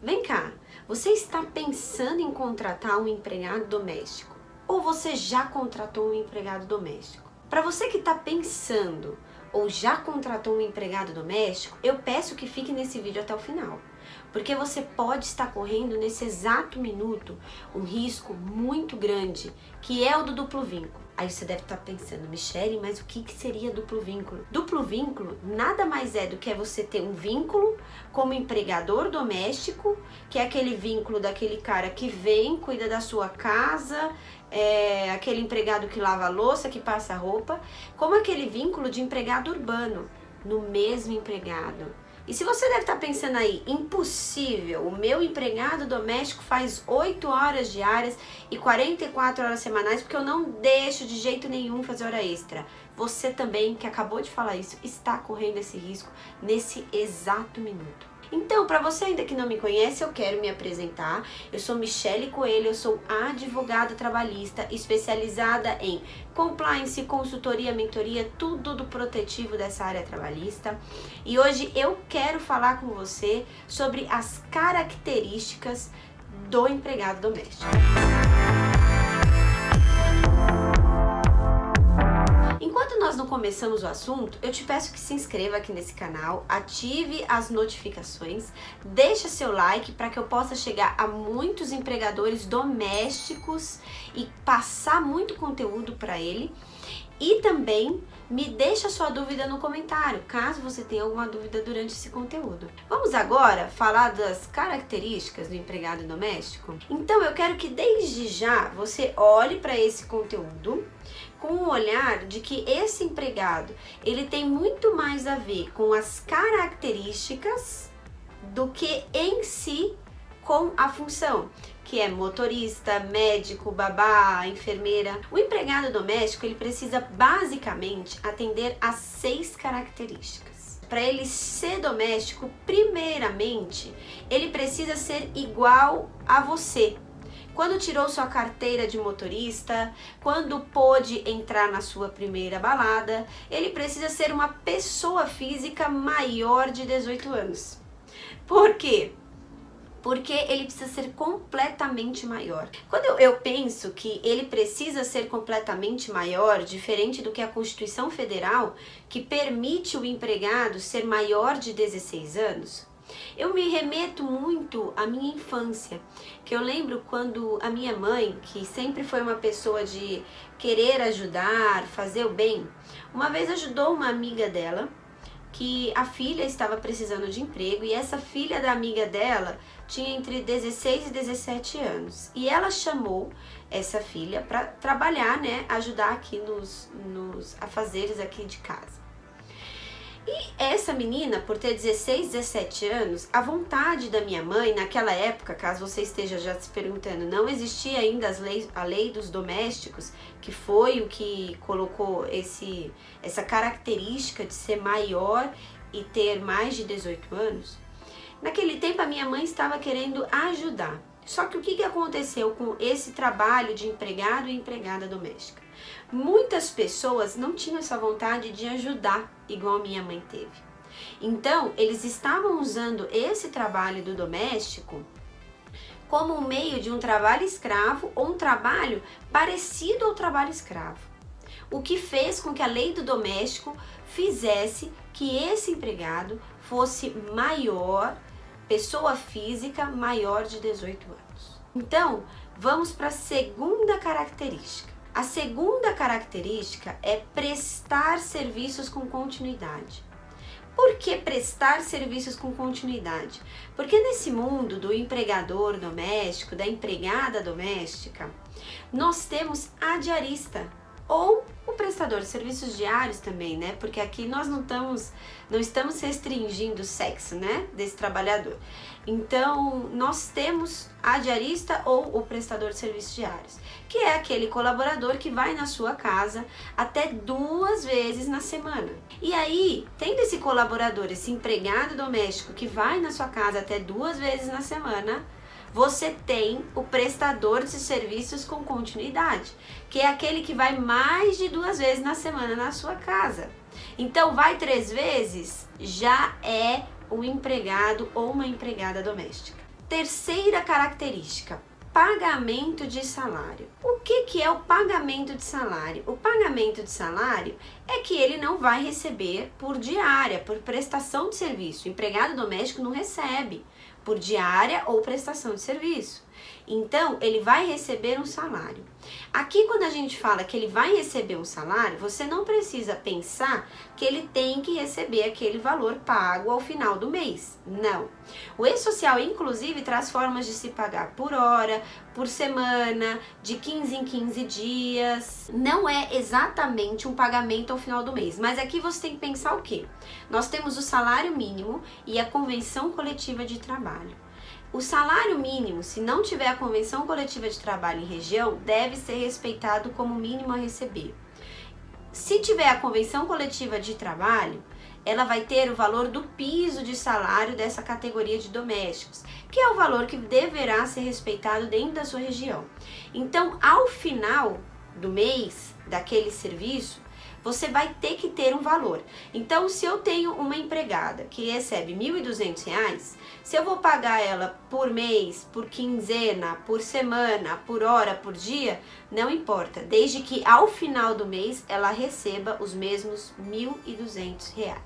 Vem cá, você está pensando em contratar um empregado doméstico? Ou você já contratou um empregado doméstico? Para você que está pensando ou já contratou um empregado doméstico, eu peço que fique nesse vídeo até o final. Porque você pode estar correndo nesse exato minuto um risco muito grande, que é o do duplo vínculo. Aí você deve estar pensando, Michele, mas o que seria duplo vínculo? Duplo vínculo nada mais é do que você ter um vínculo como empregador doméstico, que é aquele vínculo daquele cara que vem, cuida da sua casa, aquele empregado que lava a louça, que passa a roupa, como aquele vínculo de empregado urbano, no mesmo empregado. E se você deve estar pensando aí, impossível, o meu empregado doméstico faz 8 horas diárias e 44 horas semanais, porque eu não deixo de jeito nenhum fazer hora extra. Você também, que acabou de falar isso, está correndo esse risco nesse exato minuto. Então, para você ainda que não me conhece, eu quero me apresentar. Eu sou Michele Coelho, eu sou advogada trabalhista, especializada em compliance, consultoria, mentoria, tudo do protetivo dessa área trabalhista. E hoje eu quero falar com você sobre as características do empregado doméstico. Enquanto nós não começamos o assunto, eu te peço que se inscreva aqui nesse canal, ative as notificações, deixa seu like para que eu possa chegar a muitos empregadores domésticos e passar muito conteúdo para ele. E também me deixa sua dúvida no comentário, caso você tenha alguma dúvida durante esse conteúdo. Vamos agora falar das características do empregado doméstico? Então eu quero que desde já você olhe para esse conteúdo com o olhar de que esse empregado, ele tem muito mais a ver com as características do que em si com a função, que é motorista, médico, babá, enfermeira. O empregado doméstico, ele precisa basicamente atender a 6 características. Para ele ser doméstico, primeiramente, ele precisa ser igual a você. Quando tirou sua carteira de motorista, quando pôde entrar na sua primeira balada, ele precisa ser uma pessoa física maior de 18 anos. Por quê? Porque ele precisa ser completamente maior. Quando eu penso que ele precisa ser completamente maior, diferente do que a Constituição Federal, que permite o empregado ser maior de 16 anos, eu me remeto muito à minha infância, que eu lembro quando a minha mãe, que sempre foi uma pessoa de querer ajudar, fazer o bem, uma vez ajudou uma amiga dela, que a filha estava precisando de emprego, e essa filha da amiga dela tinha entre 16 e 17 anos. E ela chamou essa filha para trabalhar, né, ajudar aqui nos afazeres aqui de casa. E essa menina, por ter 16, 17 anos, a vontade da minha mãe, naquela época, caso você esteja já se perguntando, não existia ainda a lei dos domésticos, que foi o que colocou essa característica de ser maior e ter mais de 18 anos. Naquele tempo a minha mãe estava querendo ajudar. Só que o que aconteceu com esse trabalho de empregado e empregada doméstica? Muitas pessoas não tinham essa vontade de ajudar, igual a minha mãe teve. Então, eles estavam usando esse trabalho do doméstico como um meio de um trabalho escravo ou um trabalho parecido ao trabalho escravo. O que fez com que a lei do doméstico fizesse que esse empregado fosse maior, pessoa física maior de 18 anos. Então, vamos para a segunda característica. A segunda característica é prestar serviços com continuidade. Por que prestar serviços com continuidade? Porque nesse mundo do empregador doméstico, da empregada doméstica, nós temos a diarista ou o prestador de serviços diários também, né? Porque aqui nós não estamos restringindo o sexo, né, desse trabalhador. Então, nós temos a diarista ou o prestador de serviços diários, que é aquele colaborador que vai na sua casa até 2 vezes na semana. E aí, tendo esse colaborador, esse empregado doméstico que vai na sua casa até 2 vezes na semana, você tem o prestador de serviços com continuidade, que é aquele que vai mais de 2 vezes na semana na sua casa. Então, vai 3 vezes, já é um empregado ou uma empregada doméstica. Terceira característica, pagamento de salário. O que é o pagamento de salário? O pagamento de salário é que ele não vai receber por diária, por prestação de serviço. O empregado doméstico não recebe por diária ou prestação de serviço. Então, ele vai receber um salário. Aqui, quando a gente fala que ele vai receber um salário, você não precisa pensar que ele tem que receber aquele valor pago ao final do mês. Não. O E-Social, inclusive, traz formas de se pagar por hora, por semana, de 15 em 15 dias. Não é exatamente um pagamento ao final do mês, mas aqui você tem que pensar o quê? Nós temos o salário mínimo e a convenção coletiva de trabalho. O salário mínimo, se não tiver a convenção coletiva de trabalho em região, deve ser respeitado como mínimo a receber. Se tiver a convenção coletiva de trabalho, ela vai ter o valor do piso de salário dessa categoria de domésticos, que é o valor que deverá ser respeitado dentro da sua região. Então, ao final do mês daquele serviço, você vai ter que ter um valor. Então, se eu tenho uma empregada que recebe R$ 1.200, se eu vou pagar ela por mês, por quinzena, por semana, por hora, por dia, não importa, desde que ao final do mês ela receba os mesmos R$ 1.200.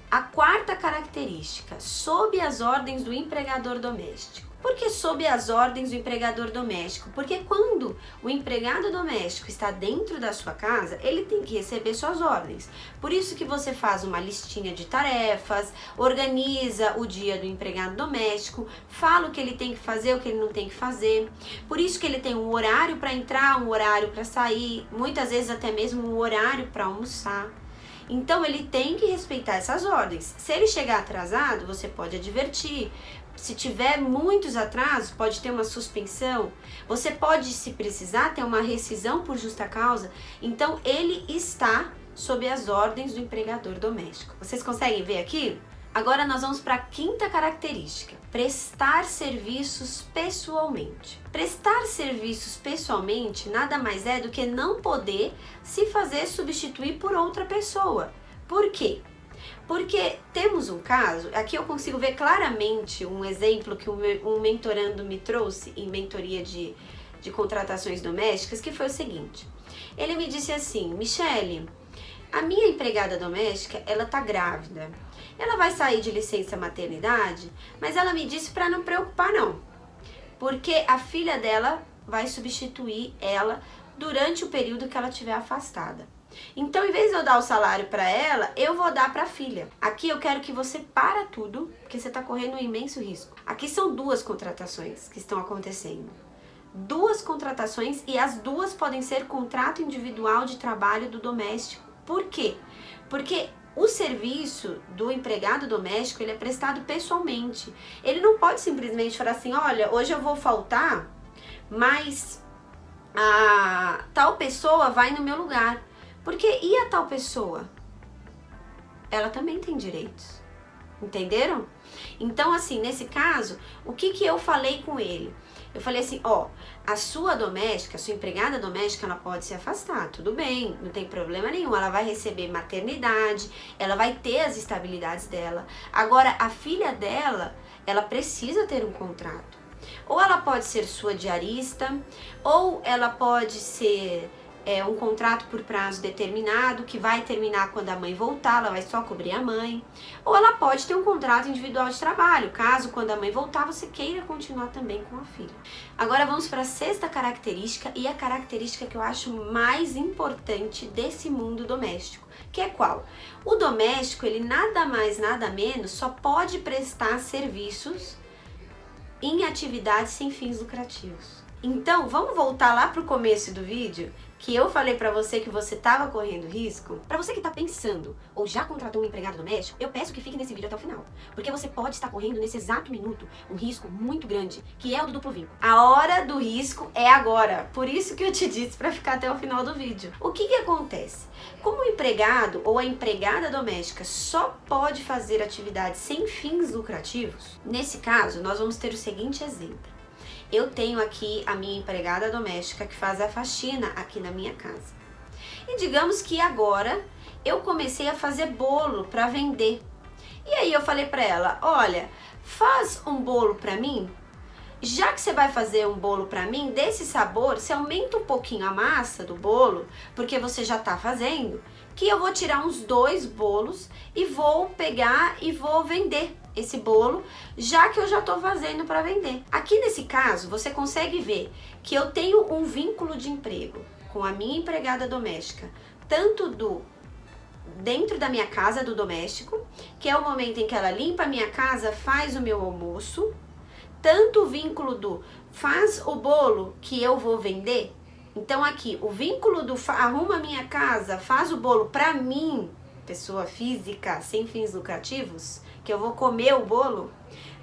A quarta característica, sob as ordens do empregador doméstico. Por que sob as ordens do empregador doméstico? Porque quando o empregado doméstico está dentro da sua casa, ele tem que receber suas ordens. Por isso que você faz uma listinha de tarefas, organiza o dia do empregado doméstico, fala o que ele tem que fazer, o que ele não tem que fazer. Por isso que ele tem um horário para entrar, um horário para sair, muitas vezes até mesmo um horário para almoçar. Então ele tem que respeitar essas ordens. Se ele chegar atrasado, você pode advertir. Se tiver muitos atrasos, pode ter uma suspensão. Você pode, se precisar, ter uma rescisão por justa causa. Então ele está sob as ordens do empregador doméstico. Vocês conseguem ver aqui? Agora nós vamos para a quinta característica, prestar serviços pessoalmente. Prestar serviços pessoalmente nada mais é do que não poder se fazer substituir por outra pessoa. Por quê? Porque temos um caso, aqui eu consigo ver claramente um exemplo que um mentorando me trouxe em mentoria de contratações domésticas, que foi o seguinte. Ele me disse assim: Michele, a minha empregada doméstica, ela tá grávida. Ela vai sair de licença maternidade, mas ela me disse para não preocupar não, porque a filha dela vai substituir ela durante o período que ela estiver afastada. Então, em vez de eu dar o salário para ela, eu vou dar para a filha. Aqui eu quero que você para tudo, porque você está correndo um imenso risco. Aqui são duas contratações que estão acontecendo. Duas contratações e as duas podem ser contrato individual de trabalho do doméstico. Por quê? Porque o serviço do empregado doméstico, ele é prestado pessoalmente. Ele não pode simplesmente falar assim: olha, hoje eu vou faltar, mas a tal pessoa vai no meu lugar. Porque e a tal pessoa? Ela também tem direitos. Entenderam? Então, assim, nesse caso, o que eu falei com ele? Eu falei assim: ó, a sua doméstica, a sua empregada doméstica, ela pode se afastar, tudo bem, não tem problema nenhum, ela vai receber maternidade, ela vai ter as estabilidades dela. Agora, a filha dela, ela precisa ter um contrato. Ou ela pode ser sua diarista, ou ela pode ser um contrato por prazo determinado, que vai terminar quando a mãe voltar, ela vai só cobrir a mãe. Ou ela pode ter um contrato individual de trabalho, caso quando a mãe voltar você queira continuar também com a filha. Agora vamos para a sexta característica, e a característica que eu acho mais importante desse mundo doméstico, que é qual? O doméstico, ele nada mais, nada menos, só pode prestar serviços em atividades sem fins lucrativos. Então, vamos voltar lá pro começo do vídeo, que eu falei pra você que você tava correndo risco. Pra você que tá pensando ou já contratou um empregado doméstico, eu peço que fique nesse vídeo até o final, porque você pode estar correndo nesse exato minuto um risco muito grande, que é o do duplo vínculo. A hora do risco é agora, por isso que eu te disse pra ficar até o final do vídeo. O que acontece? Como o empregado ou a empregada doméstica só pode fazer atividades sem fins lucrativos, nesse caso nós vamos ter o seguinte exemplo. Eu tenho aqui a minha empregada doméstica que faz a faxina aqui na minha casa. E digamos que agora eu comecei a fazer bolo para vender. E aí eu falei para ela: olha, faz um bolo para mim, já que você vai fazer um bolo para mim, desse sabor, você aumenta um pouquinho a massa do bolo, porque você já tá fazendo, que eu vou tirar uns 2 bolos e vou pegar e vou vender esse bolo, já que eu já tô fazendo para vender. Aqui nesse caso, você consegue ver que eu tenho um vínculo de emprego com a minha empregada doméstica, tanto dentro da minha casa, do doméstico, que é o momento em que ela limpa a minha casa, faz o meu almoço, tanto o vínculo do faz o bolo que eu vou vender. Então aqui, o vínculo do arruma a minha casa, faz o bolo pra mim, pessoa física, sem fins lucrativos, que eu vou comer o bolo.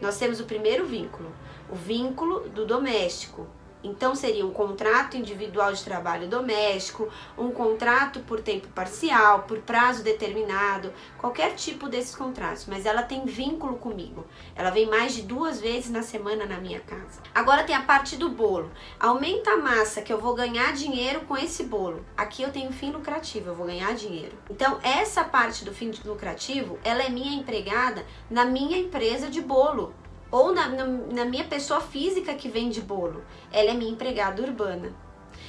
Nós temos o primeiro vínculo, o vínculo do doméstico. Então seria um contrato individual de trabalho doméstico, um contrato por tempo parcial, por prazo determinado, qualquer tipo desses contratos, mas ela tem vínculo comigo. Ela vem mais de 2 vezes na semana na minha casa. Agora tem a parte do bolo. Aumenta a massa que eu vou ganhar dinheiro com esse bolo. Aqui eu tenho fim lucrativo, eu vou ganhar dinheiro. Então essa parte do fim lucrativo, ela é minha empregada na minha empresa de bolo. Ou na minha pessoa física que vende bolo. Ela é minha empregada urbana.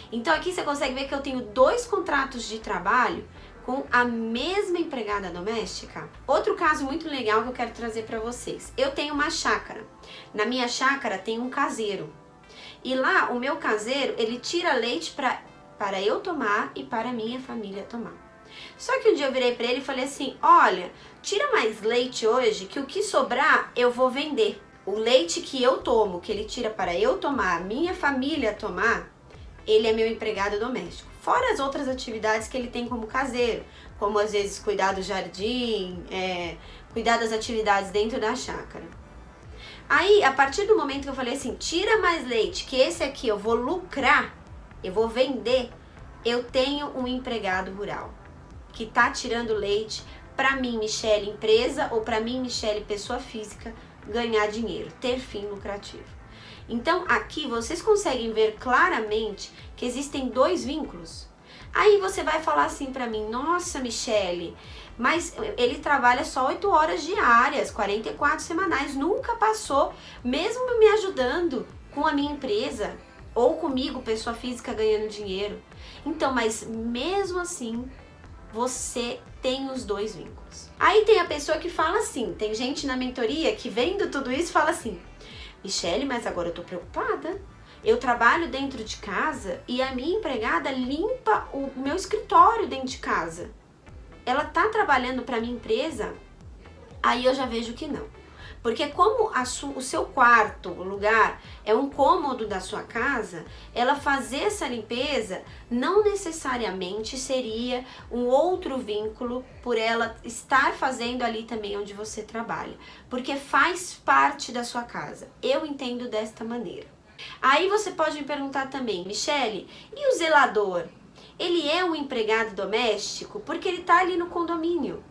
Então aqui você consegue ver que eu tenho 2 contratos de trabalho com a mesma empregada doméstica. Outro caso muito legal que eu quero trazer para vocês. Eu tenho uma chácara. Na minha chácara tem um caseiro. E lá o meu caseiro, ele tira leite para eu tomar e para a minha família tomar. Só que um dia eu virei para ele e falei assim, olha, tira mais leite hoje, que o que sobrar eu vou vender. O leite que eu tomo, que ele tira para eu tomar, a minha família tomar, ele é meu empregado doméstico. Fora as outras atividades que ele tem como caseiro, como às vezes cuidar do jardim, cuidar das atividades dentro da chácara. Aí, a partir do momento que eu falei assim, tira mais leite, que esse aqui eu vou lucrar, eu vou vender, eu tenho um empregado rural que tá tirando leite para mim, Michele, empresa, ou para mim, Michele, pessoa física, ganhar dinheiro, ter fim lucrativo. Então, aqui vocês conseguem ver claramente que existem 2 vínculos. Aí você vai falar assim para mim, nossa, Michele, mas ele trabalha só 8 horas diárias, 44 semanais, nunca passou, mesmo me ajudando com a minha empresa, ou comigo, pessoa física, ganhando dinheiro. Então, mas mesmo assim, você tem os 2 vínculos. Aí tem a pessoa que fala assim, tem gente na mentoria que vendo tudo isso fala assim, Michele, mas agora eu tô preocupada. Eu trabalho dentro de casa e a minha empregada limpa o meu escritório dentro de casa. Ela tá trabalhando para minha empresa? Aí eu já vejo que não. Porque como o seu quarto, o lugar, é um cômodo da sua casa, ela fazer essa limpeza não necessariamente seria um outro vínculo por ela estar fazendo ali também onde você trabalha. Porque faz parte da sua casa. Eu entendo desta maneira. Aí você pode me perguntar também, Michele, e o zelador? Ele é um empregado doméstico porque ele está ali no condomínio.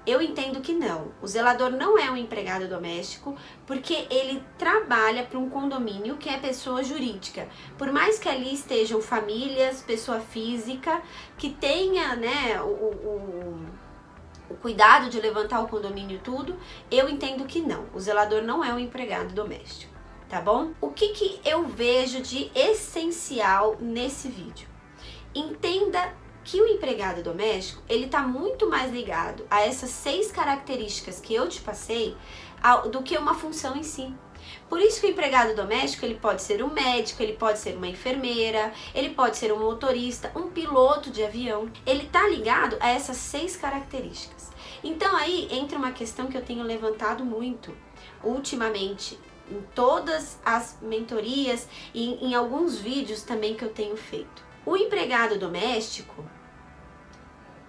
Eu entendo que não. O zelador não é um empregado doméstico porque ele trabalha para um condomínio que é pessoa jurídica. Por mais que ali estejam famílias, pessoa física, que tenha, né, o cuidado de levantar o condomínio e tudo, eu entendo que não. O zelador não é um empregado doméstico, tá bom? O que eu vejo de essencial nesse vídeo? Entenda que o empregado doméstico, ele tá muito mais ligado a essas 6 características que eu te passei do que uma função em si. Por isso que o empregado doméstico, ele pode ser um médico, ele pode ser uma enfermeira, ele pode ser um motorista, um piloto de avião. Ele tá ligado a essas 6 características. Então aí entra uma questão que eu tenho levantado muito ultimamente em todas as mentorias e em alguns vídeos também que eu tenho feito. O empregado doméstico,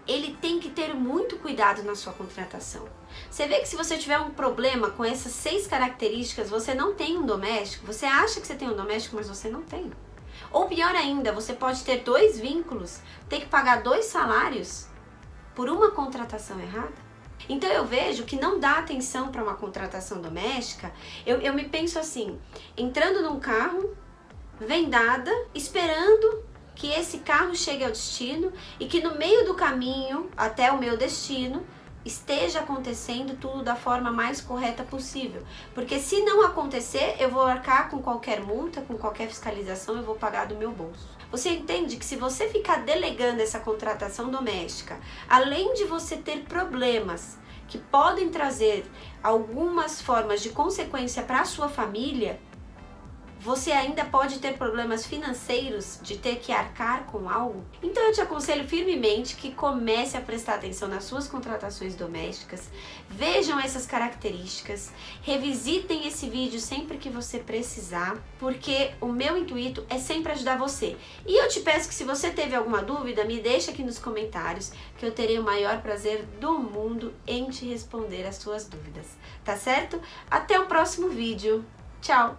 ele tem que ter muito cuidado na sua contratação. Você vê que se você tiver um problema com essas 6 características, você não tem um doméstico, você acha que você tem um doméstico, mas você não tem. Ou pior ainda, você pode ter 2 vínculos, ter que pagar 2 salários por uma contratação errada. Então eu vejo que não dá atenção para uma contratação doméstica. Eu me penso assim, entrando num carro, vendada, esperando que esse carro chegue ao destino e que no meio do caminho até o meu destino esteja acontecendo tudo da forma mais correta possível. Porque se não acontecer, eu vou arcar com qualquer multa, com qualquer fiscalização, eu vou pagar do meu bolso. Você entende que se você ficar delegando essa contratação doméstica, além de você ter problemas que podem trazer algumas formas de consequência para a sua família, você ainda pode ter problemas financeiros de ter que arcar com algo? Então eu te aconselho firmemente que comece a prestar atenção nas suas contratações domésticas, vejam essas características, revisitem esse vídeo sempre que você precisar, porque o meu intuito é sempre ajudar você. E eu te peço que se você teve alguma dúvida, me deixa aqui nos comentários, que eu terei o maior prazer do mundo em te responder as suas dúvidas, tá certo? Até o próximo vídeo. Tchau!